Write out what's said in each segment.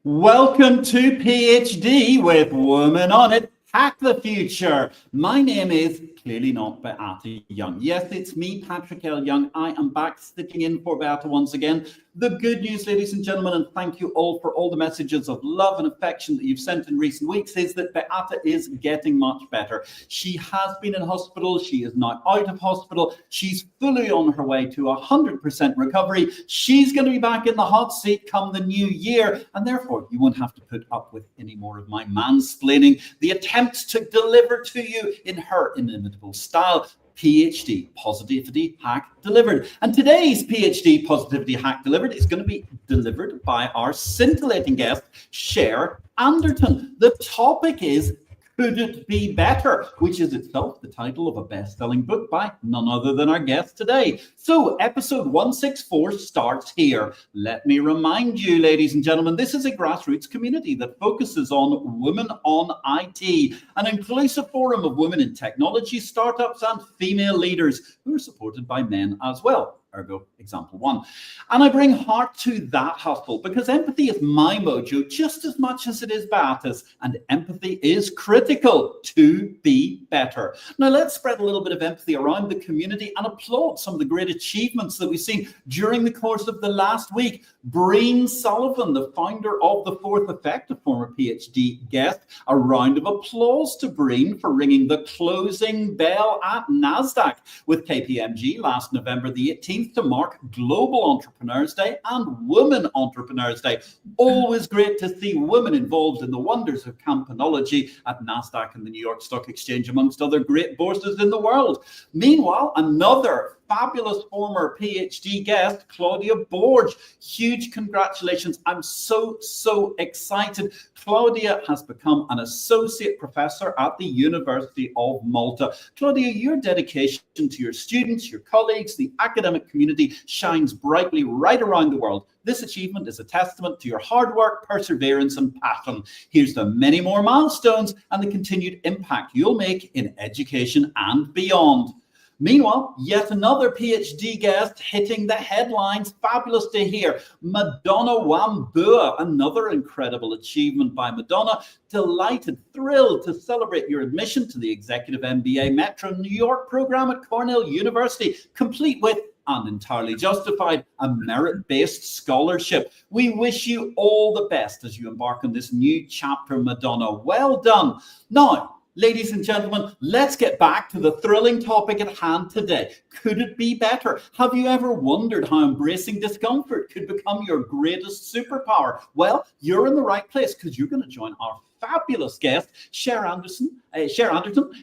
Welcome to PhD with Woman on It. Hack the future. My name is clearly not Beata Young. Yes, it's me, Patrick L. Young. I am back sitting in for Beata once again. The good news, ladies and gentlemen, and thank you all for all the messages of love and affection that you've sent in recent weeks, is that Beata is getting much better. She has been in hospital. She is now out of hospital. She's fully on her way to 100% recovery. She's going to be back in the hot seat come the new year, and therefore you won't have to put up with any more of my mansplaining the attempts to deliver to you in her inimitable style. PhD Positivity Hack Delivered. And today's PhD Positivity Hack Delivered is going to be delivered by our scintillating guest, Cher Anderton. The topic is Could It Be Better? Which is itself the title of a best-selling book by none other than our guest today. So episode 164 starts here. Let me remind you, ladies and gentlemen, this is a grassroots community that focuses on women on IT, an inclusive forum of women in technology, startups, and female leaders who are supported by men as well. Ergo, example one. And I bring heart to that hustle because empathy is my mojo just as much as it is Beata's, and empathy is critical to be better. Now let's spread a little bit of empathy around the community and applaud some of the great achievements that we've seen during the course of the last week. Breen Sullivan, the founder of The Fourth Effect, a former PhD guest. A round of applause to Breen for ringing the closing bell at NASDAQ with KPMG last November the 18th. To mark Global Entrepreneurs Day and Women Entrepreneurs Day. Always great to see women involved in the wonders of campanology at NASDAQ and the New York Stock Exchange, amongst other great bourses in the world. Meanwhile, another fabulous former PhD guest, Claudia Borge. Huge congratulations. I'm so excited. Claudia has become an associate professor at the University of Malta. Claudia, your dedication to your students, your colleagues, the academic community shines brightly right around the world. This achievement is a testament to your hard work, perseverance, and passion. Here's the many more milestones and the continued impact you'll make in education and beyond. Meanwhile, yet another PhD guest hitting the headlines. Fabulous to hear. Madonna Wambua, another incredible achievement by Madonna. Delighted, thrilled to celebrate your admission to the Executive MBA Metro New York program at Cornell University, complete with and entirely justified, a merit-based scholarship. We wish you all the best as you embark on this new chapter, Madonna. Well done. Now, ladies and gentlemen, let's get back to the thrilling topic at hand today. Could it be better? Have you ever wondered how embracing discomfort could become your greatest superpower? Well, you're in the right place because you're going to join our fabulous guest, Cher Anderton,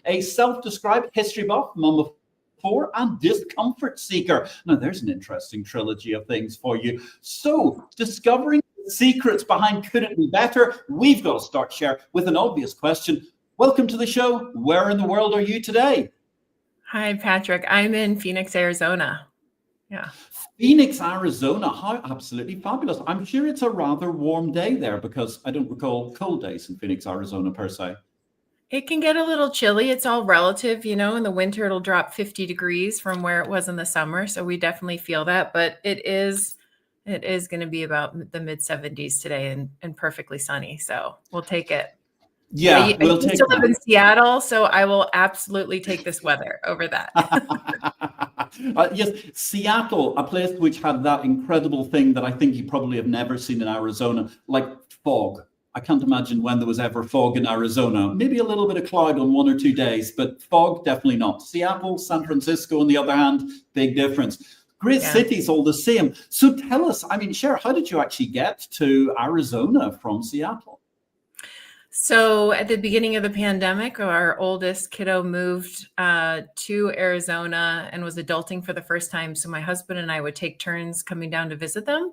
a self-described history buff, mum of four, and discomfort seeker. Now, there's an interesting trilogy of things for you. So, discovering the secrets behind Could It Be Better? We've got to start, Cher, with an obvious question. Welcome to the show. Where in the world are you today? Hi, Patrick. I'm in Phoenix, Arizona. Yeah. Phoenix, Arizona. How absolutely fabulous. I'm sure it's a rather warm day there because I don't recall cold days in Phoenix, Arizona per se. It can get a little chilly. It's all relative, in the winter it'll drop 50 degrees from where it was in the summer. So we definitely feel that, but it is going to be about the mid 70s today and perfectly sunny. So we'll take it. Yeah, I used to live in Seattle, so I will absolutely take this weather over that. Yes, Seattle, a place which had that incredible thing that I think you probably have never seen in Arizona, like fog. I can't imagine when there was ever fog in Arizona. Maybe a little bit of cloud on 1 or 2 days, but fog, definitely not. Seattle, San Francisco, on the other hand, big difference. Great cities all the same. So tell us, Cher, how did you actually get to Arizona from Seattle? So at the beginning of the pandemic, our oldest kiddo moved to Arizona and was adulting for the first time. So my husband and I would take turns coming down to visit them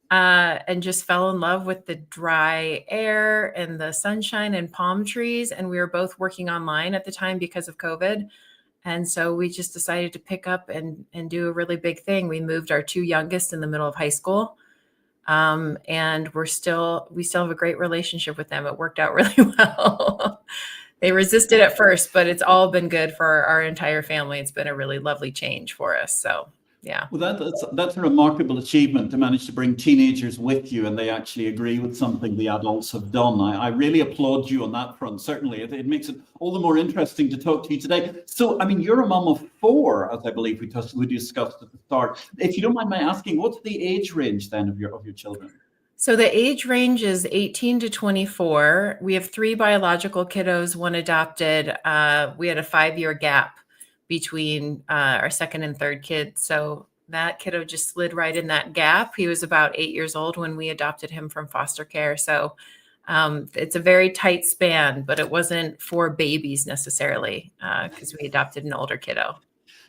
and just fell in love with the dry air and the sunshine and palm trees. And we were both working online at the time because of COVID. And so we just decided to pick up and do a really big thing. We moved our two youngest in the middle of high school. And we still have a great relationship with them. It worked out really well. They resisted at first, but it's all been good for our entire family. It's been a really lovely change for us. So Yeah. Well, that's a remarkable achievement to manage to bring teenagers with you and they actually agree with something the adults have done. I really applaud you on that front. Certainly, it makes it all the more interesting to talk to you today. So, I mean, you're a mum of four, as I believe we discussed at the start. If you don't mind my asking, what's the age range then of your children? So the age range is 18 to 24. We have 3 biological kiddos, 1 adopted. We had a 5-year gap between our second and third kid. So that kiddo just slid right in that gap. He was about 8 years old when we adopted him from foster care. So it's a very tight span, but it wasn't for babies necessarily because we adopted an older kiddo.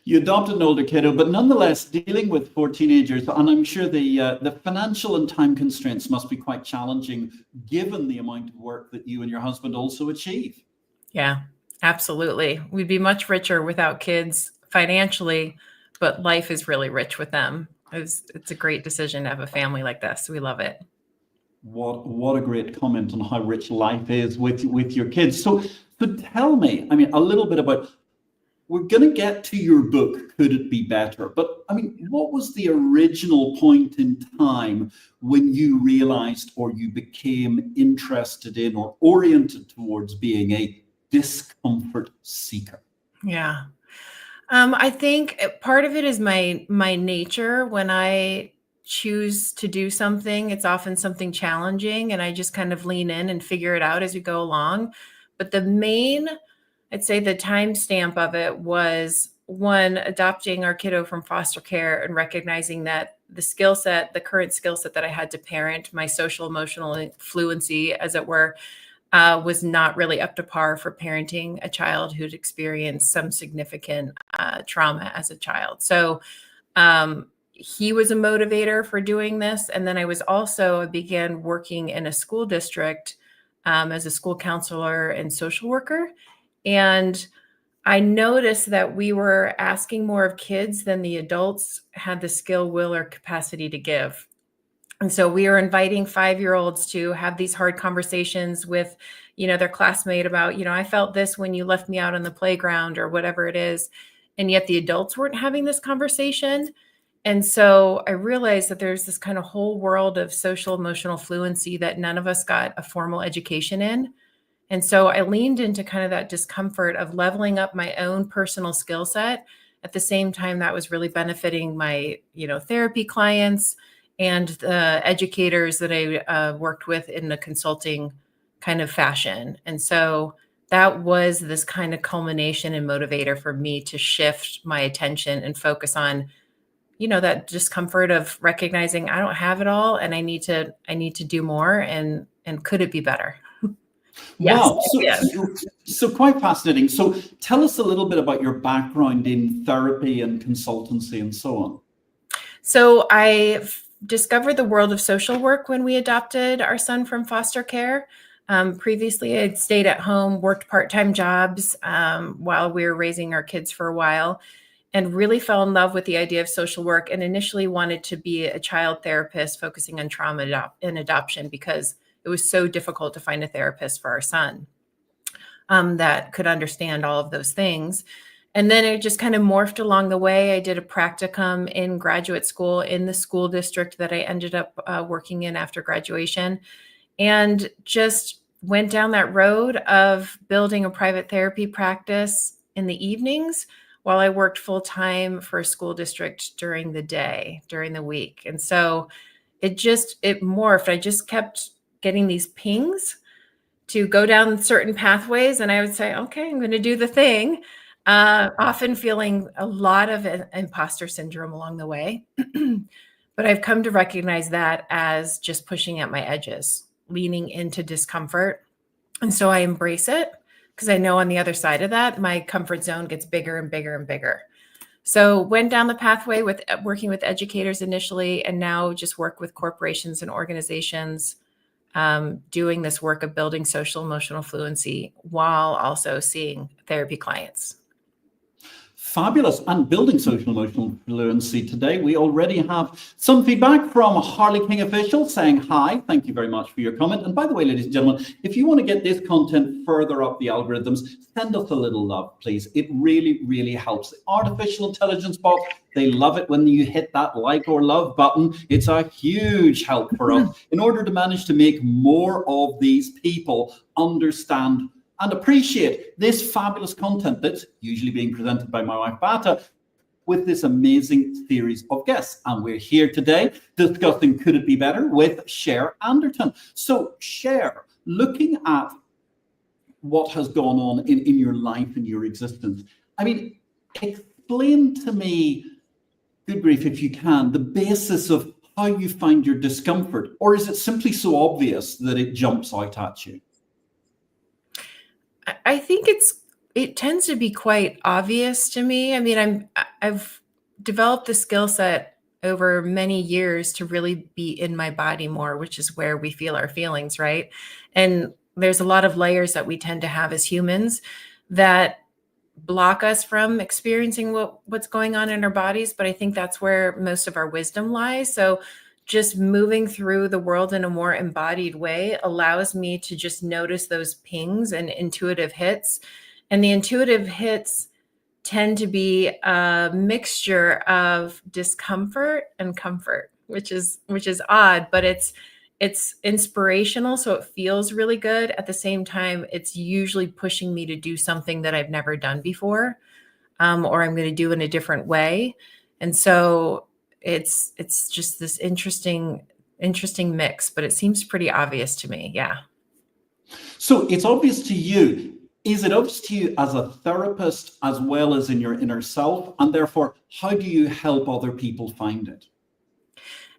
You adopted an older kiddo, but nonetheless, dealing with 4 teenagers, and I'm sure the financial and time constraints must be quite challenging, given the amount of work that you and your husband also achieve. Yeah, absolutely. We'd be much richer without kids financially, but life is really rich with them. It's a great decision to have a family like this. We love it. What a great comment on how rich life is with your kids. So tell me, I mean, a little bit about. We're going to get to your book, Could It Be Better? But I mean, what was the original point in time when you realized or you became interested in or oriented towards being a discomfort seeker? Yeah. I think part of it is my nature. When I choose to do something, it's often something challenging, and I just kind of lean in and figure it out as we go along. But I'd say the timestamp of it was, one, adopting our kiddo from foster care and recognizing that the current skill set that I had to parent, my social emotional fluency, as it were, was not really up to par for parenting a child who'd experienced some significant trauma as a child. So he was a motivator for doing this. And then I began working in a school district as a school counselor and social worker. And I noticed that we were asking more of kids than the adults had the skill, will, or capacity to give. And so we were inviting 5-year-olds to have these hard conversations with, their classmate about, I felt this when you left me out on the playground or whatever it is. And yet the adults weren't having this conversation. And so I realized that there's this kind of whole world of social emotional fluency that none of us got a formal education in. And so I leaned into kind of that discomfort of leveling up my own personal skill set. At the same time, that was really benefiting my, therapy clients and the educators that I worked with in a consulting kind of fashion. And so that was this kind of culmination and motivator for me to shift my attention and focus on, that discomfort of recognizing I don't have it all and I need to do more, and could it be better? Yes. Wow. So quite fascinating. So tell us a little bit about your background in therapy and consultancy and so on. So I discovered the world of social work when we adopted our son from foster care. Previously, I'd stayed at home, worked part-time jobs while we were raising our kids for a while, and really fell in love with the idea of social work, and initially wanted to be a child therapist focusing on trauma and adoption because it was so difficult to find a therapist for our son that could understand all of those things. And then it just kind of morphed along the way. I did a practicum in graduate school in the school district that I ended up working in after graduation, and just went down that road of building a private therapy practice in the evenings while I worked full time for a school district during the week. And so it morphed. I just kept getting these pings to go down certain pathways, and I would say, okay, I'm going to do the thing. Often feeling a lot of imposter syndrome along the way. But I've come to recognize that as just pushing at my edges, leaning into discomfort. And so I embrace it because I know on the other side of that, my comfort zone gets bigger and bigger and bigger. So went down the pathway with working with educators initially, and now just work with corporations and organizations, doing this work of building social emotional fluency while also seeing therapy clients. Fabulous. And building social emotional fluency today, we already have some feedback from Harley King Official saying hi. Thank you very much for your comment. And by the way, ladies and gentlemen, if you want to get this content further up the algorithms, send us a little love, please. It really, really helps. Artificial intelligence bot, they love it when you hit that like or love button. It's a huge help for us in order to manage to make more of these people understand and appreciate this fabulous content that's usually being presented by my wife, Bata, with this amazing series of guests. And we're here today discussing Could It Be Better with Cher Anderton. So, Cher, looking at what has gone on in your life and your existence, I mean, explain to me, good grief, if you can, the basis of how you find your discomfort, or is it simply so obvious that it jumps out at you? I think it tends to be quite obvious to me. I mean, I've developed the skill set over many years to really be in my body more, which is where we feel our feelings, right? And there's a lot of layers that we tend to have as humans that block us from experiencing what's going on in our bodies. But I think that's where most of our wisdom lies. So just moving through the world in a more embodied way allows me to just notice those pings and intuitive hits. And the intuitive hits tend to be a mixture of discomfort and comfort, which is odd, but it's inspirational. So it feels really good. At the same time, it's usually pushing me to do something that I've never done before, or I'm going to do in a different way. And so it's just this interesting mix, but it seems pretty obvious to me. Yeah. So it's obvious to you. Is it obvious to you as a therapist as well as in your inner self? And therefore, how do you help other people find it?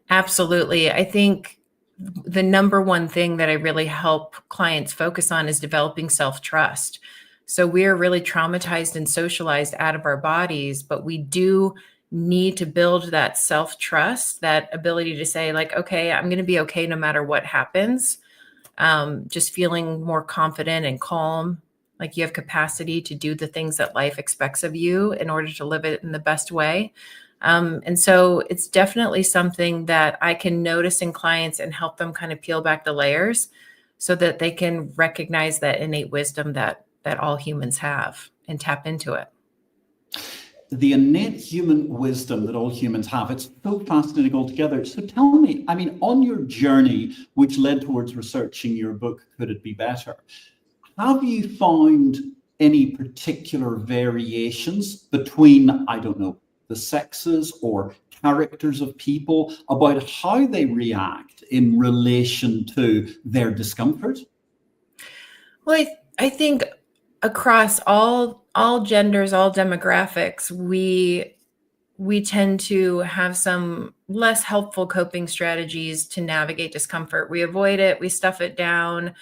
Absolutely. I think the number one thing that I really help clients focus on is developing self-trust. So we're really traumatized and socialized out of our bodies, but we do need to build that self-trust, that ability to say like, okay, I'm going to be okay no matter what happens. Just feeling more confident and calm, like you have capacity to do the things that life expects of you in order to live it in the best way. And so it's definitely something that I can notice in clients and help them kind of peel back the layers so that they can recognize that innate wisdom that all humans have and tap into it. The innate human wisdom that all humans have. It's so fascinating altogether. So tell me, I mean, on your journey, which led towards researching your book, Could It Be Better? Have you found any particular variations between, I don't know, the sexes or characters of people about how they react in relation to their discomfort? Well, I think across all genders, all demographics, we tend to have some less helpful coping strategies to navigate discomfort. We avoid it, we stuff it down,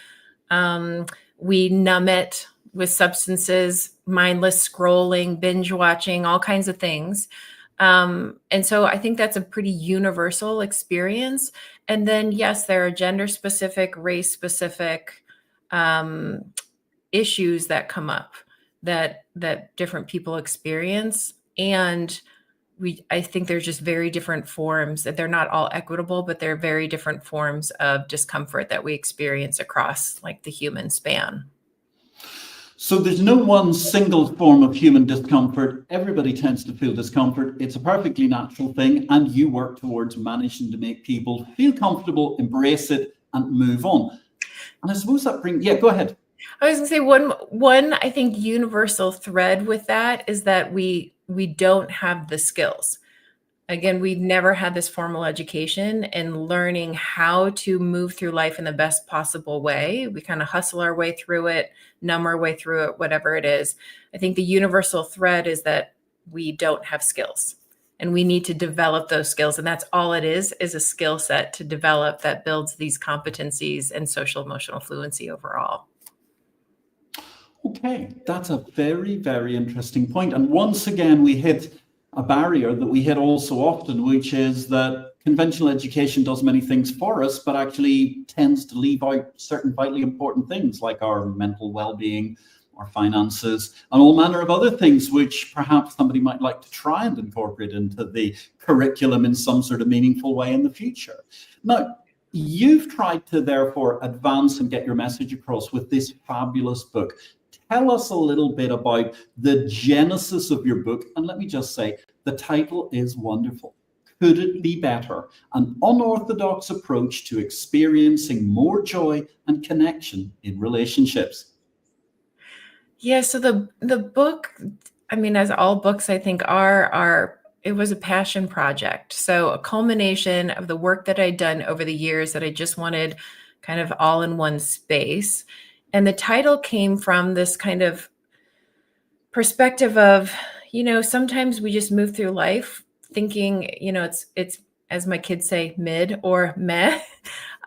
we numb it with substances, mindless scrolling, binge watching, all kinds of things. And so I think that's a pretty universal experience. And then, yes, there are gender specific, race specific issues that come up that different people experience. And I think they're just very different forms, that they're not all equitable, but they're very different forms of discomfort that we experience across like the human span. So there's no one single form of human discomfort. Everybody tends to feel discomfort. It's a perfectly natural thing. And you work towards managing to make people feel comfortable, embrace it, and move on. And I suppose that go ahead. I was going to say one, I think universal thread with that is that we don't have the skills. Again, we've never had this formal education and learning how to move through life in the best possible way. We kind of hustle our way through it, numb our way through it, whatever it is. I think the universal thread is that we don't have skills and we need to develop those skills. And that's all it is a skill set to develop that builds these competencies and social emotional fluency overall. Okay, that's a very, very interesting point. And once again, we hit a barrier that we hit all so often, which is that conventional education does many things for us, but actually tends to leave out certain vitally important things like our mental well-being, our finances, and all manner of other things which perhaps somebody might like to try and incorporate into the curriculum in some sort of meaningful way in the future. Now, you've tried to therefore advance and get your message across with this fabulous book. Tell us a little bit about the genesis of your book. And let me just say, the title is wonderful. Could it be better? An unorthodox approach to experiencing more joy and connection in relationships. Yeah, so the book, I mean, as all books I think are it was a passion project. So a culmination of the work that I'd done over the years that I just wanted kind of all in one space. And the title came from this kind of perspective of, sometimes we just move through life thinking, it's as my kids say, mid or meh.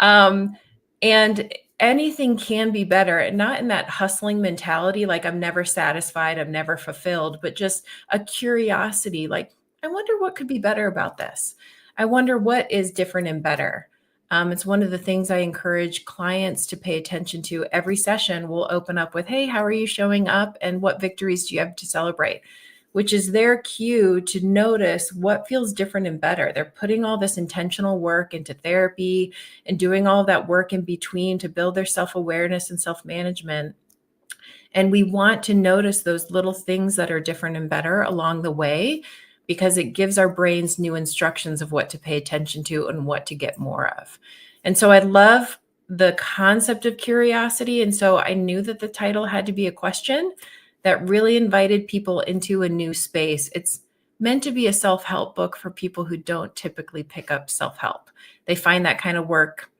And anything can be better, and not in that hustling mentality, like I'm never satisfied, I'm never fulfilled, but just a curiosity, like, I wonder what could be better about this. I wonder what is different and better. It's one of the things I encourage clients to pay attention to. Every session we'll open up with, hey, how are you showing up? And what victories do you have to celebrate? Which is their cue to notice what feels different and better. They're putting all this intentional work into therapy and doing all of that work in between to build their self-awareness and self-management. And we want to notice those little things that are different and better along the way, because it gives our brains new instructions of what to pay attention to and what to get more of. And so I love the concept of curiosity. And so I knew that the title had to be a question that really invited people into a new space. It's meant to be a self-help book for people who don't typically pick up self-help. They find that kind of work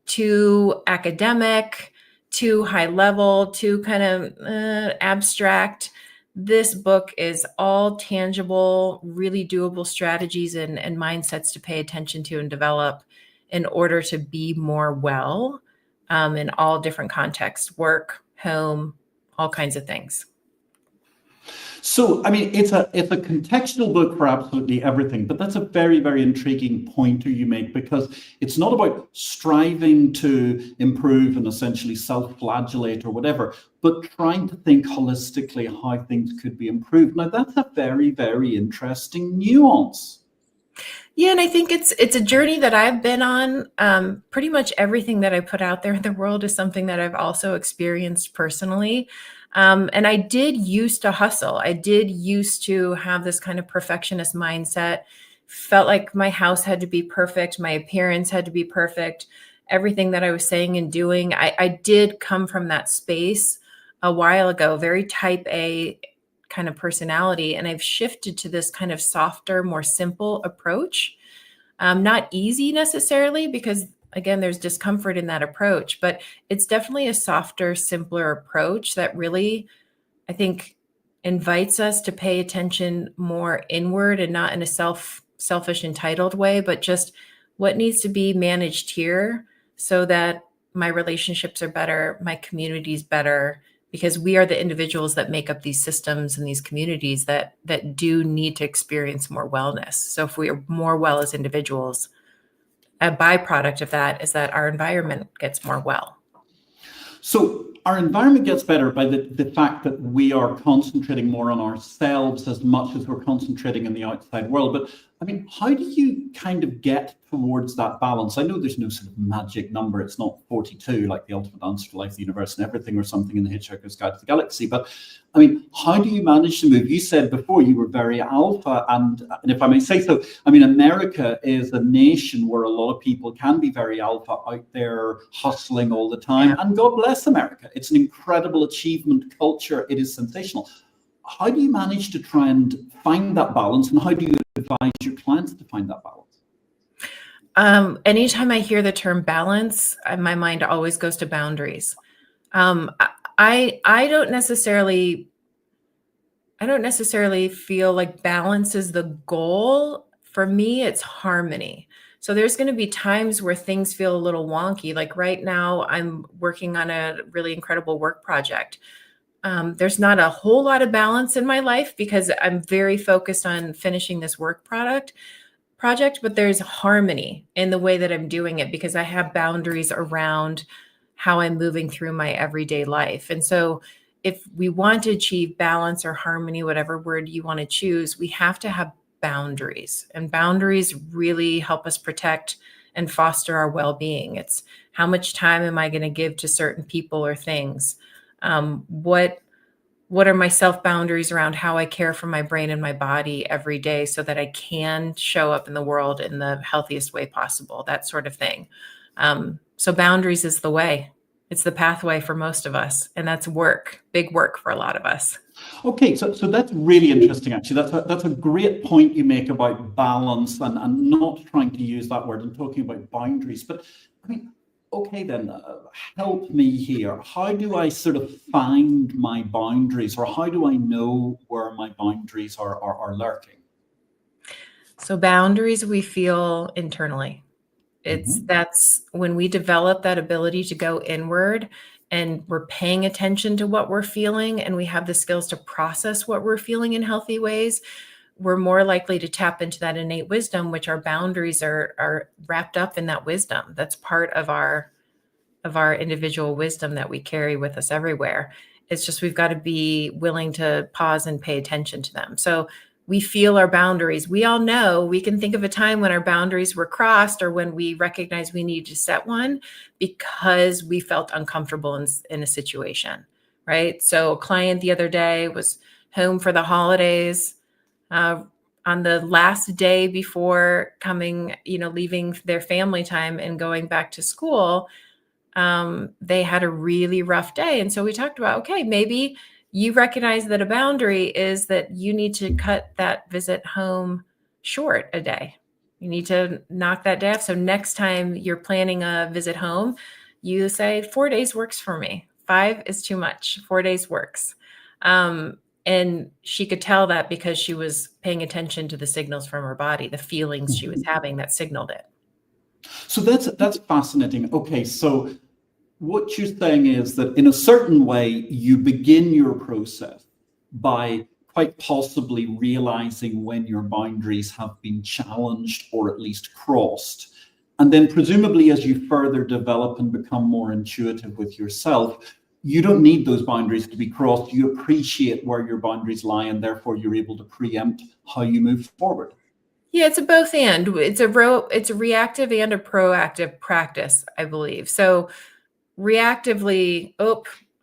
too academic, too high level, too kind of abstract. This book is all tangible, really doable strategies and mindsets to pay attention to and develop in order to be more well in all different contexts, work, home, all kinds of things. So, I mean, it's a contextual book for absolutely everything, but that's a very, very intriguing pointer you make, because it's not about striving to improve and essentially self-flagellate or whatever, but trying to think holistically how things could be improved. Now, that's a very, very interesting nuance. Yeah, and I think it's a journey that I've been on. Pretty much everything that I put out there in the world is something that I've also experienced personally. And I did used to hustle. I did used to have this kind of perfectionist mindset, felt like my house had to be perfect. My appearance had to be perfect. Everything that I was saying and doing, I did come from that space a while ago, very type A kind of personality. And I've shifted to this kind of softer, more simple approach. Not easy necessarily, because again, there's discomfort in that approach, but it's definitely a softer, simpler approach that really, I think, invites us to pay attention more inward, and not in a selfish, entitled way, but just what needs to be managed here so that my relationships are better, my community's better, because we are the individuals that make up these systems and these communities that do need to experience more wellness. So if we are more well as individuals, a byproduct of that is that our environment gets more well. So our environment gets better by the fact that we are concentrating more on ourselves as much as we're concentrating in the outside world. But I mean, how do you kind of get towards that balance? I know there's no sort of magic number. It's not 42 like the ultimate answer to life, the universe, and everything, or something in the Hitchhiker's Guide to the Galaxy. But I mean, how do you manage to move? You said before you were very alpha, and if I may say so, I mean, America is a nation where a lot of people can be very alpha, out there hustling all the time. Yeah. And God bless America. It's an incredible achievement culture. It is sensational. How do you manage to try and find that balance, and how do you advise your clients to find that balance? Anytime I hear the term balance, my mind always goes to boundaries. I don't necessarily feel like balance is the goal. For me, it's harmony. So there's going to be times where things feel a little wonky. Like right now, I'm working on a really incredible work project. There's not a whole lot of balance in my life because I'm very focused on finishing this work project, but there's harmony in the way that I'm doing it because I have boundaries around how I'm moving through my everyday life. And so if we want to achieve balance or harmony, whatever word you want to choose, we have to have boundaries, and boundaries really help us protect and foster our well-being. It's how much time am I going to give to certain people or things? What are my self boundaries around how I care for my brain and my body every day so that I can show up in the world in the healthiest way possible, that sort of thing. So boundaries is the way. It's the pathway for most of us. And that's work, big work for a lot of us. Okay, so that's really interesting, actually. That's a great point you make about balance and not trying to use that word and talking about boundaries. But I mean, okay, then help me here. How do I sort of find my boundaries, or how do I know where my boundaries are lurking? So boundaries we feel internally. That's when we develop that ability to go inward and we're paying attention to what we're feeling and we have the skills to process what we're feeling in healthy ways, we're more likely to tap into that innate wisdom, which our boundaries are wrapped up in that wisdom. That's part of our individual wisdom that we carry with us everywhere. It's just we've got to be willing to pause and pay attention to them. So we feel our boundaries. We all know, we can think of a time when our boundaries were crossed or when we recognize we need to set one because we felt uncomfortable in a situation, right? So a client the other day was home for the holidays, on the last day before coming, leaving their family time and going back to school. They had a really rough day. And so we talked about, okay, maybe you recognize that a boundary is that you need to cut that visit home short a day. You need to knock that day off. So next time you're planning a visit home, you say 4 days works for me. 5 is too much. 4 days works. And she could tell that because she was paying attention to the signals from her body, the feelings she was having that signaled it. So that's fascinating. Okay, so what you're saying is that in a certain way, you begin your process by quite possibly realizing when your boundaries have been challenged or at least crossed. And then presumably as you further develop and become more intuitive with yourself, you don't need those boundaries to be crossed. You appreciate where your boundaries lie, and therefore you're able to preempt how you move forward. Yeah, it's a both and. It's a reactive and a proactive practice, I believe. So reactively,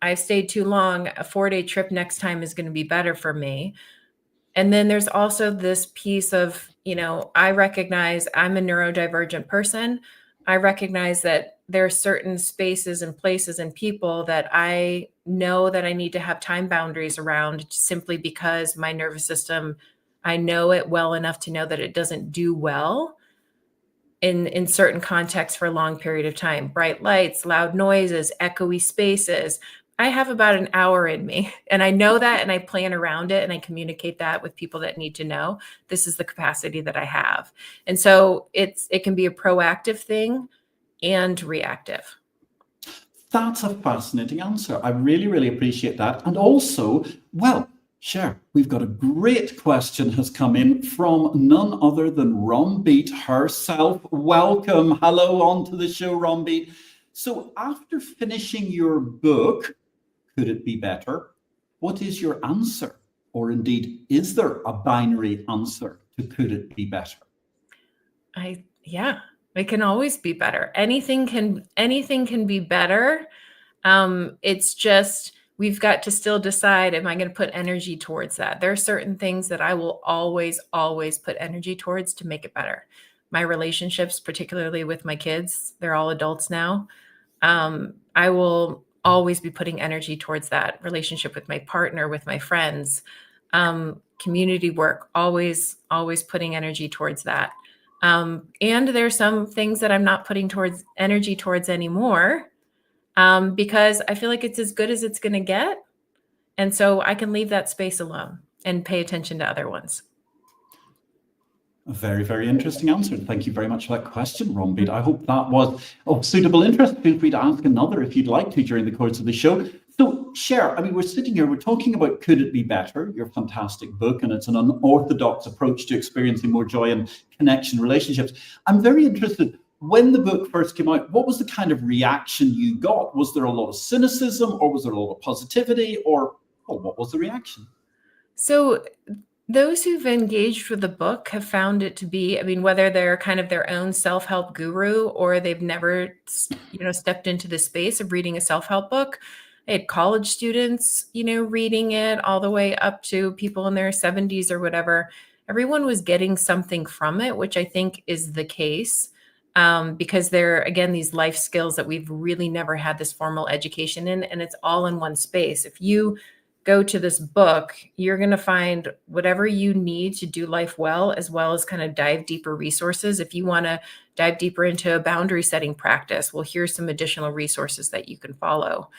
I stayed too long. A 4-day trip next time is going to be better for me. And then there's also this piece of, I recognize I'm a neurodivergent person. I recognize that there are certain spaces and places and people that I know that I need to have time boundaries around simply because my nervous system, I know it well enough to know that it doesn't do well in certain contexts for a long period of time. Bright lights, loud noises, echoey spaces. I have about an hour in me and I know that, and I plan around it and I communicate that with people that need to know this is the capacity that I have. And so it can be a proactive thing and reactive. That's a fascinating answer. I really, really appreciate that. And also, well, Cher, we've got a great question has come in from none other than Rombeat herself. Welcome. Hello onto the show, Rombeat. So after finishing your book, Could It Be Better? What is your answer? Or indeed, is there a binary answer to Could It Be Better? It can always be better. Anything can be better. It's just, we've got to still decide, am I going to put energy towards that? There are certain things that I will always, always put energy towards to make it better. My relationships, particularly with my kids, they're all adults now. I will always be putting energy towards that relationship with my partner, with my friends, community work, always putting energy towards that. And there's some things that I'm not putting energy towards anymore, because I feel like it's as good as it's going to get. And so I can leave that space alone and pay attention to other ones. A very, very interesting answer. Thank you very much for that question, Rombeat. I hope that was of suitable interest. Feel free to ask another if you'd like to during the course of the show. So, Cher, we're sitting here, we're talking about Could It Be Better, your fantastic book, and it's an unorthodox approach to experiencing more joy and connection relationships. I'm very interested, when the book first came out, what was the kind of reaction you got? Was there a lot of cynicism, or was there a lot of positivity, or what was the reaction? So those who've engaged with the book have found it to be, I mean, whether they're kind of their own self-help guru or they've never, stepped into the space of reading a self-help book. I had college students, reading it, all the way up to people in their 70s or whatever. Everyone was getting something from it, which I think is the case, because they're, again, these life skills that we've really never had this formal education in, and it's all in one space. If you go to this book, you're going to find whatever you need to do life well as kind of dive deeper resources. If you want to dive deeper into a boundary setting practice, well, here's some additional resources that you can follow.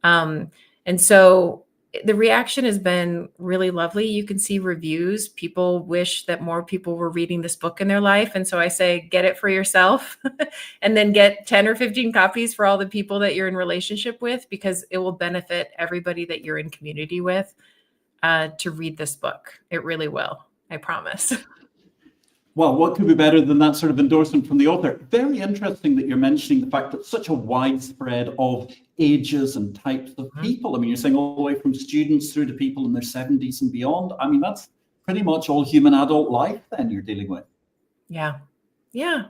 And so the reaction has been really lovely. You can see reviews. People wish that more people were reading this book in their life. And so I say, get it for yourself and then get 10 or 15 copies for all the people that you're in relationship with, because it will benefit everybody that you're in community with to read this book. It really will. I promise. Well, what could be better than that sort of endorsement from the author? Very interesting that you're mentioning the fact that such a widespread of ages and types of people. I mean, you're saying all the way from students through to people in their 70s and beyond. I mean, that's pretty much all human adult life then you're dealing with. Yeah. Yeah.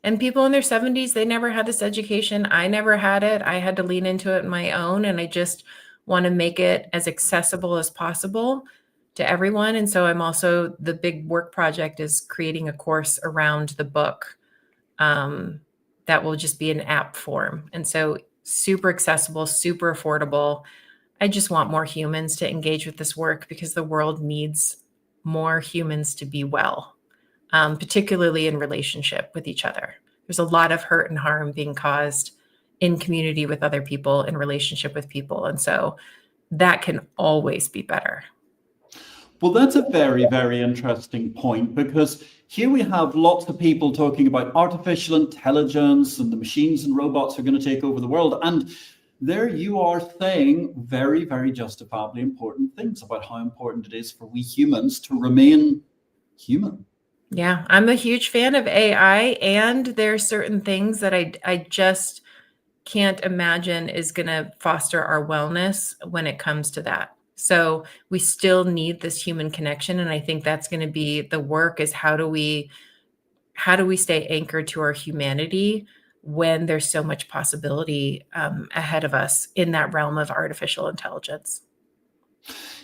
And people in their 70s, they never had this education. I never had it. I had to lean into it on my own. And I just want to make it as accessible as possible to everyone. And so I'm also, the big work project is creating a course around the book that will just be an app form. And so super accessible, super affordable. I just want more humans to engage with this work because the world needs more humans to be well, particularly in relationship with each other. There's a lot of hurt and harm being caused in community with other people, in relationship with people. And so that can always be better. Well, that's a very, very interesting point, because here we have lots of people talking about artificial intelligence and the machines and robots are going to take over the world. And there you are saying very, very justifiably important things about how important it is for we humans to remain human. Yeah, I'm a huge fan of AI, and there are certain things that I just can't imagine is going to foster our wellness when it comes to that. So we still need this human connection. And I think that's going to be the work, is how do we stay anchored to our humanity when there's so much possibility ahead of us in that realm of artificial intelligence.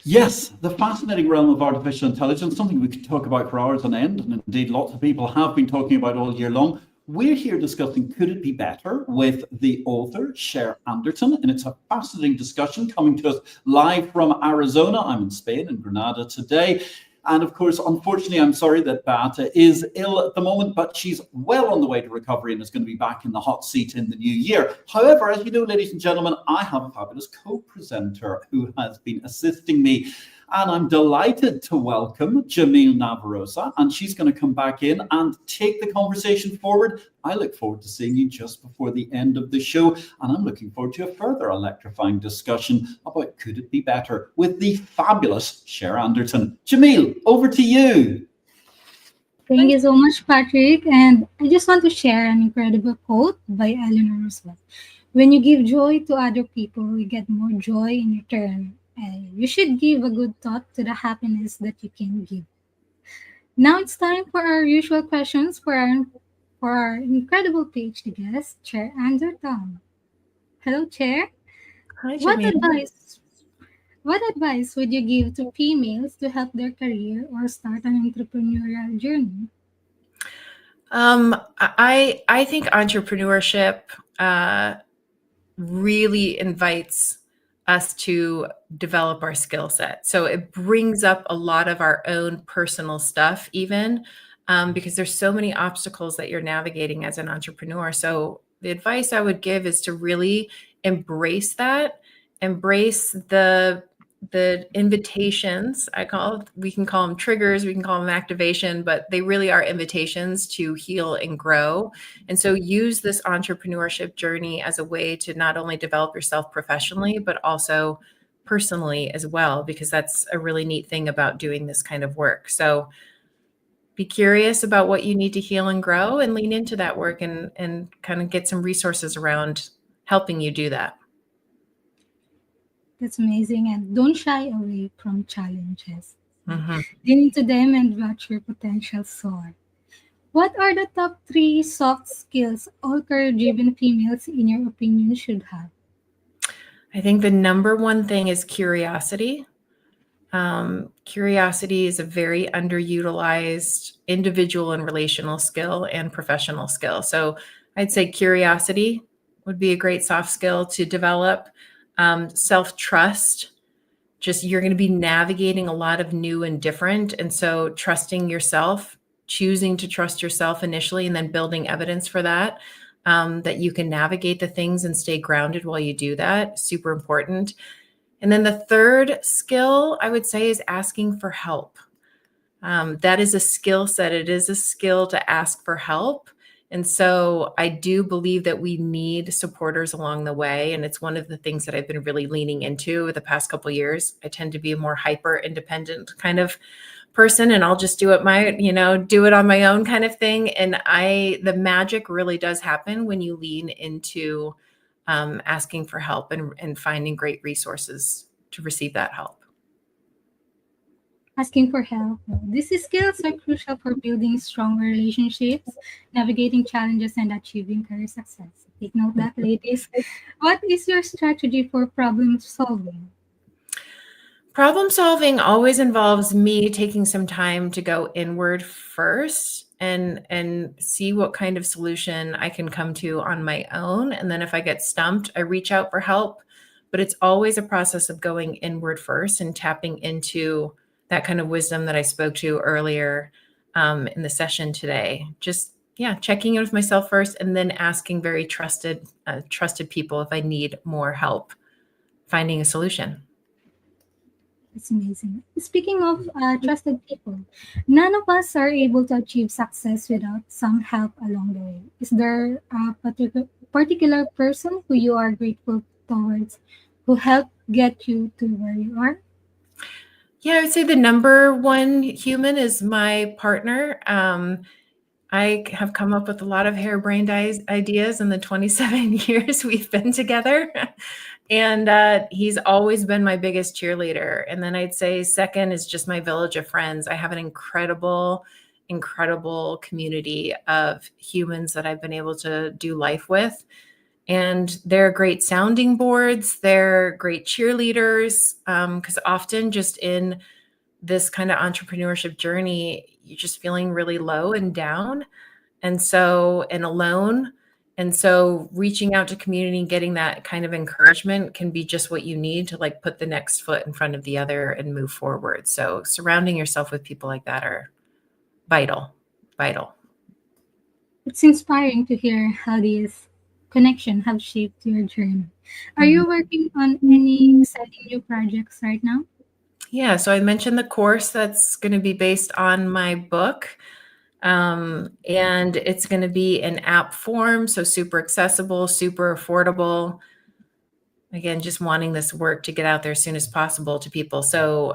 Yes, the fascinating realm of artificial intelligence, something we could talk about for hours on end, and indeed lots of people have been talking about all year long. We're here discussing Could It Be Better with the author, Cher Anderton, and it's a fascinating discussion coming to us live from Arizona. I'm in Spain, in Granada today. And of course, unfortunately, I'm sorry that Beata is ill at the moment, but she's well on the way to recovery and is going to be back in the hot seat in the new year. However, as you know, ladies and gentlemen, I have a fabulous co-presenter who has been assisting me. And I'm delighted to welcome Jamil Navarosa, and she's going to come back in and take the conversation forward. I look forward to seeing you just before the end of the show, and I'm looking forward to a further electrifying discussion about Could It Be Better with the fabulous Cher Anderton. Jamil, over to you. Thank you so much, Patrick. And I just want to share an incredible quote by Eleanor Roosevelt. When you give joy to other people, you get more joy in return. You should give a good thought to the happiness that you can give. Now it's time for our usual questions for our incredible PhD guest, Cher Anderton. Hello, Chair. Hi, What Jamil. advice would you give to females to help their career or start an entrepreneurial journey? I think entrepreneurship really invites us to develop our skill set. So it brings up a lot of our own personal stuff, even because there's so many obstacles that you're navigating as an entrepreneur. So the advice I would give is to really embrace that, embrace the invitations. We can call them triggers, we can call them activation, but they really are invitations to heal and grow. And so use this entrepreneurship journey as a way to not only develop yourself professionally, but also personally as well, because that's a really neat thing about doing this kind of work. So Be curious about what you need to heal and grow, and lean into that work, and kind of get some resources around helping you do that. That's amazing. And don't shy away from challenges. Mm-hmm. Lean into them and watch your potential soar. What are the top three soft skills all career-driven females, in your opinion, should have? I think the number one thing is curiosity. Curiosity is a very underutilized individual and relational skill and professional skill. So I'd say curiosity would be a great soft skill to develop. Self-trust, just you're going to be navigating a lot of new and different. And so trusting yourself, choosing to trust yourself initially, and then building evidence for that, that you can navigate the things and stay grounded while you do that. Super important. And then the third skill I would say is asking for help. That is a skill set. It is a skill to ask for help. And so I do believe that we need supporters along the way. And it's one of the things that I've been really leaning into the past couple of years. I tend to be a more hyper independent kind of person, and I'll just do it do it on my own kind of thing. And the magic really does happen when you lean into asking for help and finding great resources to receive that help. Asking for help. These skills are crucial for building stronger relationships, navigating challenges, and achieving career success. Take note that, ladies. What is your strategy for problem solving? Problem solving always involves me taking some time to go inward first and see what kind of solution I can come to on my own. And then if I get stumped, I reach out for help. But it's always a process of going inward first and tapping into that kind of wisdom that I spoke to earlier in the session today. Just, checking in with myself first, and then asking very trusted people if I need more help finding a solution. It's amazing. Speaking of trusted people, none of us are able to achieve success without some help along the way. Is there a particular person who you are grateful towards, who helped get you to where you are? Yeah, I would say the number one human is my partner. I have come up with a lot of harebrained ideas in the 27 years we've been together. And he's always been my biggest cheerleader. And then I'd say second is just my village of friends. I have an incredible community of humans that I've been able to do life with. And they're great sounding boards. They're great cheerleaders. Because often just in this kind of entrepreneurship journey, you're just feeling really low and down and alone. And so reaching out to community and getting that kind of encouragement can be just what you need to put the next foot in front of the other and move forward. So surrounding yourself with people like that are vital. It's inspiring to hear how these connections have shaped your journey. Are you working on any exciting new projects right now? Yeah, so I mentioned the course that's going to be based on my book. And it's going to be in app form, so super accessible, super affordable. Again, just wanting this work to get out there as soon as possible to people. So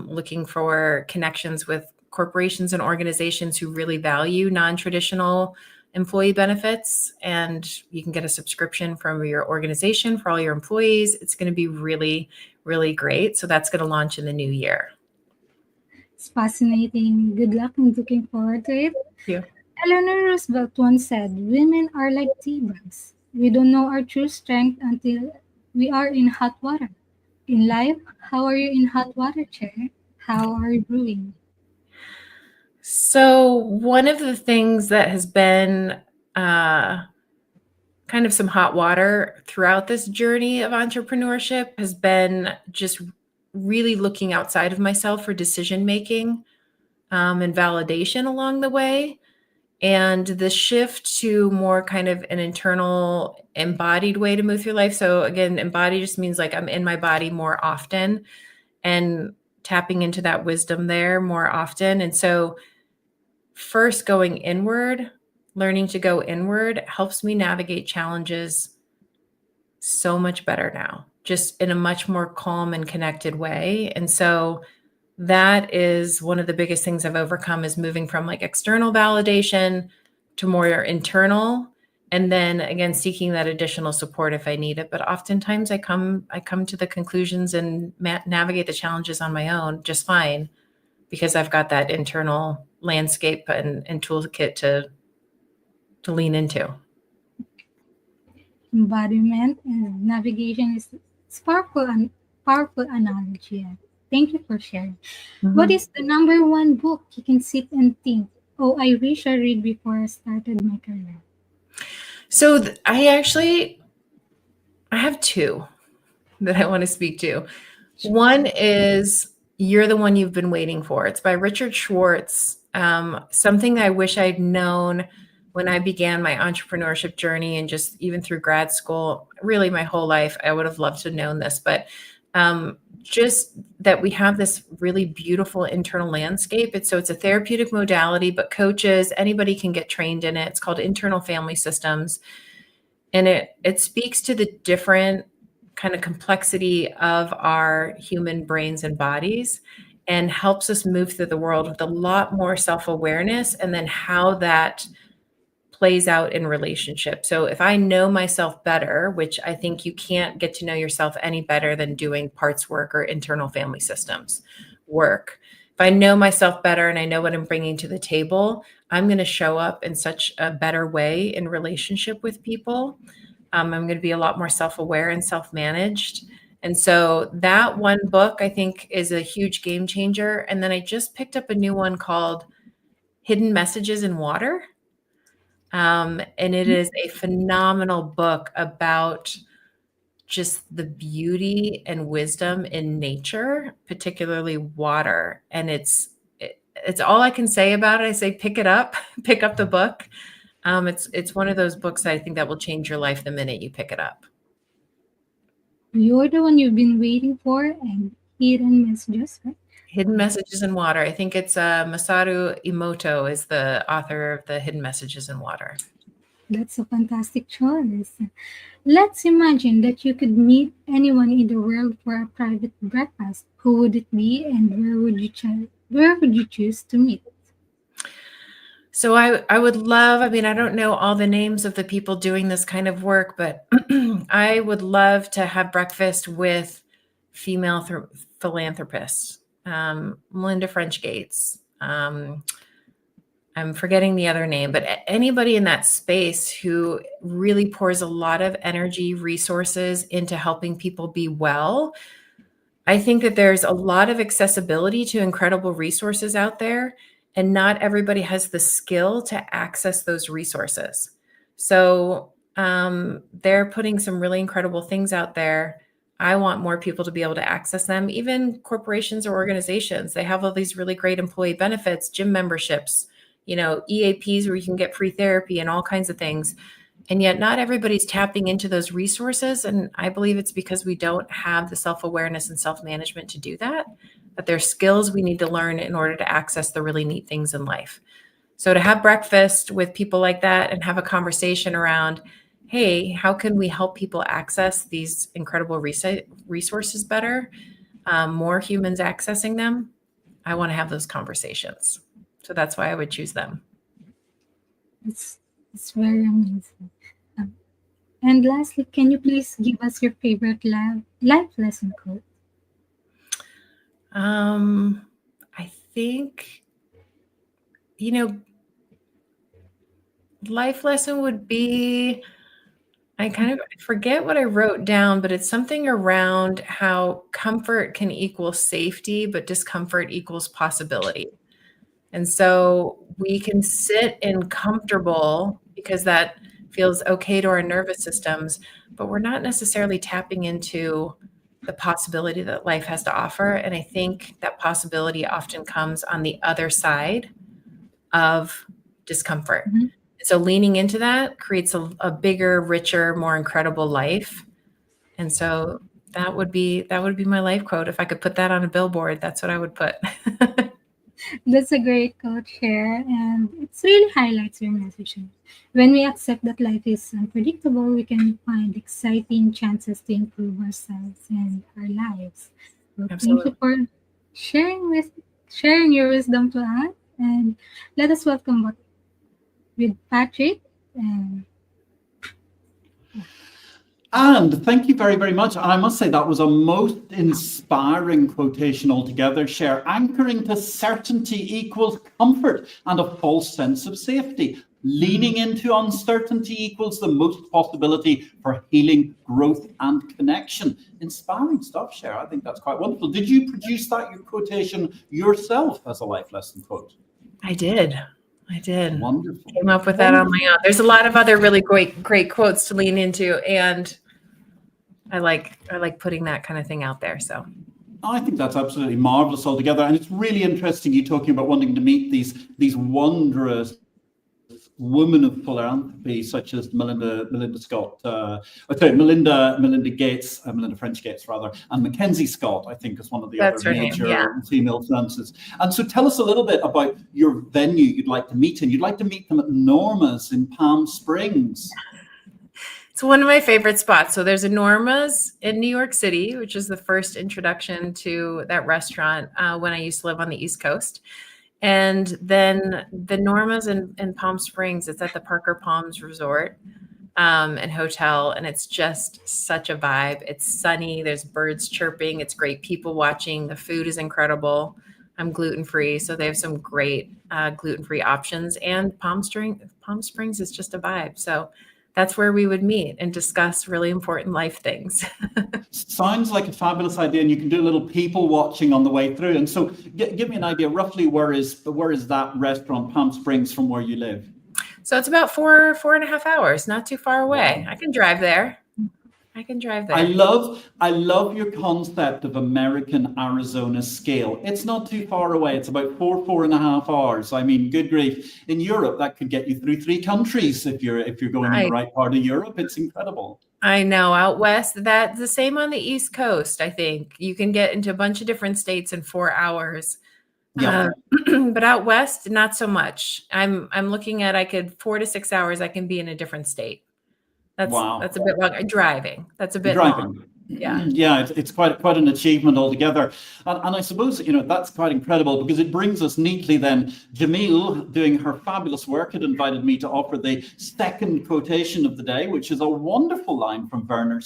looking for connections with corporations and organizations who really value non-traditional employee benefits. And you can get a subscription from your organization for all your employees. It's going to be really, really great. So that's going to launch in the new year. It's fascinating. Good luck and looking forward to it. Thank you. Eleanor Roosevelt once said, "Women are like tea bags. We don't know our true strength until we are in hot water." In life, how are you in hot water, Cher? How are you brewing? So one of the things that has been kind of some hot water throughout this journey of entrepreneurship has been just really looking outside of myself for decision making and validation along the way. And the shift to more kind of an internal embodied way to move through life. So again, embodied just means I'm in my body more often and tapping into that wisdom there more often. And so first going inward, learning to go inward helps me navigate challenges so much better now, just in a much more calm and connected way. And so that is one of the biggest things I've overcome, is moving from like external validation to more internal, and then again seeking that additional support if I need it. But oftentimes I come to the conclusions and navigate the challenges on my own just fine, because I've got that internal landscape and toolkit to lean into. Embodiment and navigation is it's powerful analogy. Yeah. Thank you for sharing. What is the number one book you can sit and think, oh, I wish I read before I started my career? So I have two that I want to speak to. One is You're the One You've Been Waiting For. It's by Richard Schwartz. Something I wish I'd known when I began my entrepreneurship journey, and just even through grad school, really my whole life, I would have loved to have known this. But just that we have this really beautiful internal landscape. It's a therapeutic modality, but coaches, anybody can get trained in it. It's called internal family systems. And it speaks to the different kind of complexity of our human brains and bodies, and helps us move through the world with a lot more self-awareness, and then how that plays out in relationship. So if I know myself better, which I think you can't get to know yourself any better than doing parts work or internal family systems work. If I know myself better and I know what I'm bringing to the table, I'm going to show up in such a better way in relationship with people. I'm going to be a lot more self-aware and self-managed. And so that one book, I think, is a huge game changer. And then I just picked up a new one called Hidden Messages in Water. And it is a phenomenal book about just the beauty and wisdom in nature, particularly water. And it's all I can say about it. I say, pick it up, pick up the book. It's one of those books I think that will change your life the minute you pick it up. You're the One You've Been Waiting For, and Hidden Messages, right? Hidden Messages in Water. I think it's Masaru Emoto is the author of the Hidden Messages in Water. That's a fantastic choice. Let's imagine that you could meet anyone in the world for a private breakfast. Who would it be, and where would you choose to meet? So I would love, I mean, I don't know all the names of the people doing this kind of work, but I would love to have breakfast with female philanthropists. Melinda French Gates. I'm forgetting the other name, but anybody in that space who really pours a lot of energy, resources into helping people be well. I think that there's a lot of accessibility to incredible resources out there, and not everybody has the skill to access those resources. So they're putting some really incredible things out there. I want more people to be able to access them. Even corporations or organizations, they have all these really great employee benefits, gym memberships, EAPs where you can get free therapy and all kinds of things. And yet not everybody's tapping into those resources. And I believe it's because we don't have the self-awareness and self-management to do that. But there's skills we need to learn in order to access the really neat things in life. So to have breakfast with people like that and have a conversation around, hey, how can we help people access these incredible resources better? More humans accessing them. I want to have those conversations. So that's why I would choose them. It's very amazing. And lastly, can you please give us your favorite life lesson quote? I think, life lesson would be, I forget what I wrote down, but it's something around how comfort can equal safety, but discomfort equals possibility. And so we can sit in comfortable because that feels okay to our nervous systems, but we're not necessarily tapping into the possibility that life has to offer. And I think that possibility often comes on the other side of discomfort. Mm-hmm. So leaning into that creates a bigger, richer, more incredible life. And so that would be my life quote. If I could put that on a billboard, that's what I would put. That's a great quote, Cher, and it really highlights your message. When we accept that life is unpredictable, we can find exciting chances to improve ourselves and our lives. So sharing your wisdom to us. And let us welcome with Patrick. And And thank you very, very much. And I must say that was a most inspiring quotation altogether, Cher. Anchoring to certainty equals comfort and a false sense of safety. Leaning into uncertainty equals the most possibility for healing, growth, and connection. Inspiring stuff, Cher. I think that's quite wonderful. Did you produce that your quotation yourself as a life lesson quote? I did. Wonderful. Came up with that on my own. There's a lot of other really great quotes to lean into, and I like putting that kind of thing out there. So I think that's absolutely marvelous altogether, and it's really interesting you talking about wanting to meet these wondrous women of philanthropy, such as Melinda French Gates rather, and Mackenzie Scott, I think, is one of the That's other her name, major yeah. female philanthropists. And so tell us a little bit about your venue you'd like to meet in. You'd like to meet them at Norma's in Palm Springs. it's one of my favorite spots. So there's a Norma's in New York City, which is the first introduction to that restaurant when I used to live on the East Coast. And then the Norma's in Palm Springs, it's at the Parker Palms Resort and Hotel. And it's just such a vibe. It's sunny. There's birds chirping. It's great people watching. The food is incredible. I'm gluten-free. So they have some great gluten-free options. And Palm Springs is just a vibe. So that's where we would meet and discuss really important life things. Sounds like a fabulous idea, and you can do a little people watching on the way through. And so give me an idea, roughly where is that restaurant, Palm Springs, from where you live? So it's about 4.5 hours, not too far away. Wow. I can drive there. I love your concept of American Arizona scale. It's not too far away. It's about 4.5 hours. I mean, good grief. In Europe, that could get you through 3 countries if you're going in the right part of Europe. It's incredible. I know. Out west, that's the same on the East Coast. I think you can get into a bunch of different states in 4 hours. Yeah. But out west, not so much. I'm looking at 4 to 6 hours. I can be in a different state. That's a bit long. Driving. That's a bit long. Yeah. Yeah, it's quite an achievement altogether. And I suppose, that's quite incredible because it brings us neatly then. Jamil, doing her fabulous work, had invited me to offer the second quotation of the day, which is a wonderful line from Vernon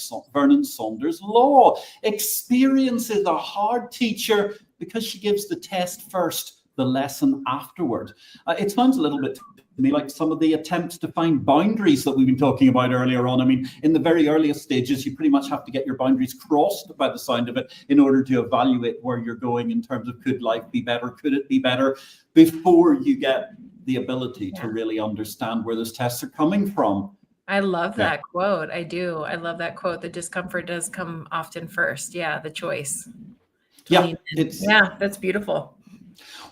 Saunders Law. Experience is a hard teacher because she gives the test first, the lesson afterward. It sounds a little bit to me like some of the attempts to find boundaries that we've been talking about earlier on. I mean, in the very earliest stages, you pretty much have to get your boundaries crossed by the sound of it in order to evaluate where you're going in terms of could life be better, could it be better, before you get the ability to really understand where those tests are coming from. I love that quote. I do. I love that quote. The discomfort does come often first. Yeah, the choice. That's beautiful.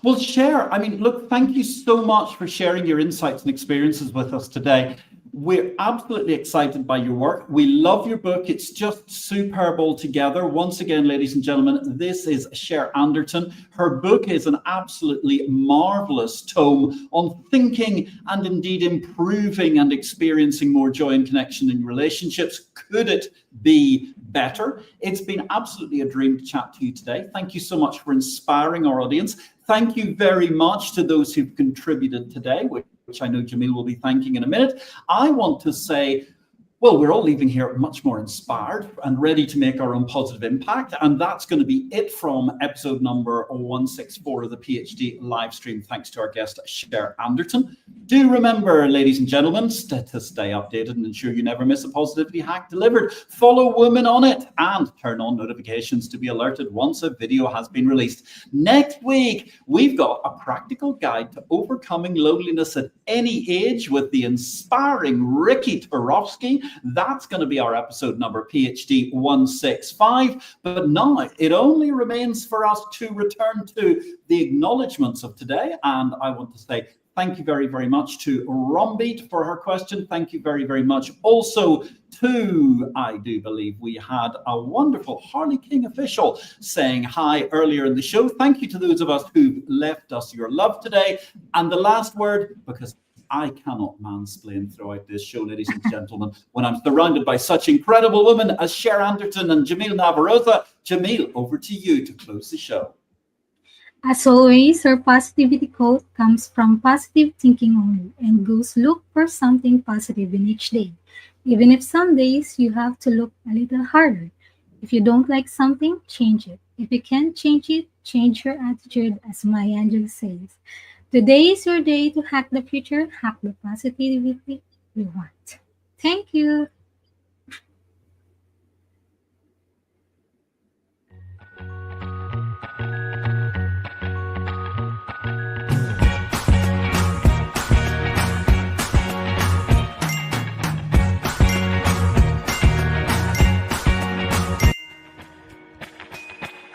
Well, Cher, I mean, look, thank you so much for sharing your insights and experiences with us today. We're absolutely excited by your work. We love your book. It's just superb altogether. Once again, ladies and gentlemen, this is Cher Anderton. Her book is an absolutely marvelous tome on thinking and indeed improving and experiencing more joy and connection in relationships. Could it be better? It's been absolutely a dream to chat to you today. Thank you so much for inspiring our audience. Thank you very much to those who've contributed today, which I know Jamil will be thanking in a minute. I want to say, well, we're all leaving here much more inspired and ready to make our own positive impact. And that's going to be it from episode number 164 of the PhD live stream. Thanks to our guest, Cher Anderton. Do remember, ladies and gentlemen, to stay updated and ensure you never miss a positivity hack delivered. Follow Women on It and turn on notifications to be alerted once a video has been released. Next week, we've got a practical guide to overcoming loneliness at any age with the inspiring Ricky Turovsky. That's going to be our episode number, PhD 165. But now it only remains for us to return to the acknowledgements of today. And I want to say thank you very, very much to Rombeat for her question. Thank you very, very much also to, I do believe we had a wonderful Harley King official saying hi earlier in the show. Thank you to those of us who left us your love today. And the last word, because I cannot mansplain throughout this show, ladies and gentlemen, when I'm surrounded by such incredible women as Cher Anderton and Jamil Navarroza. Jamil, over to you to close the show. As always, our positivity quote comes from positive thinking only and goes look for something positive in each day. Even if some days you have to look a little harder. If you don't like something, change it. If you can't change it, change your attitude, as Maya Angelou says. Today is your day to hack the future, hack the positivity we want. Thank you.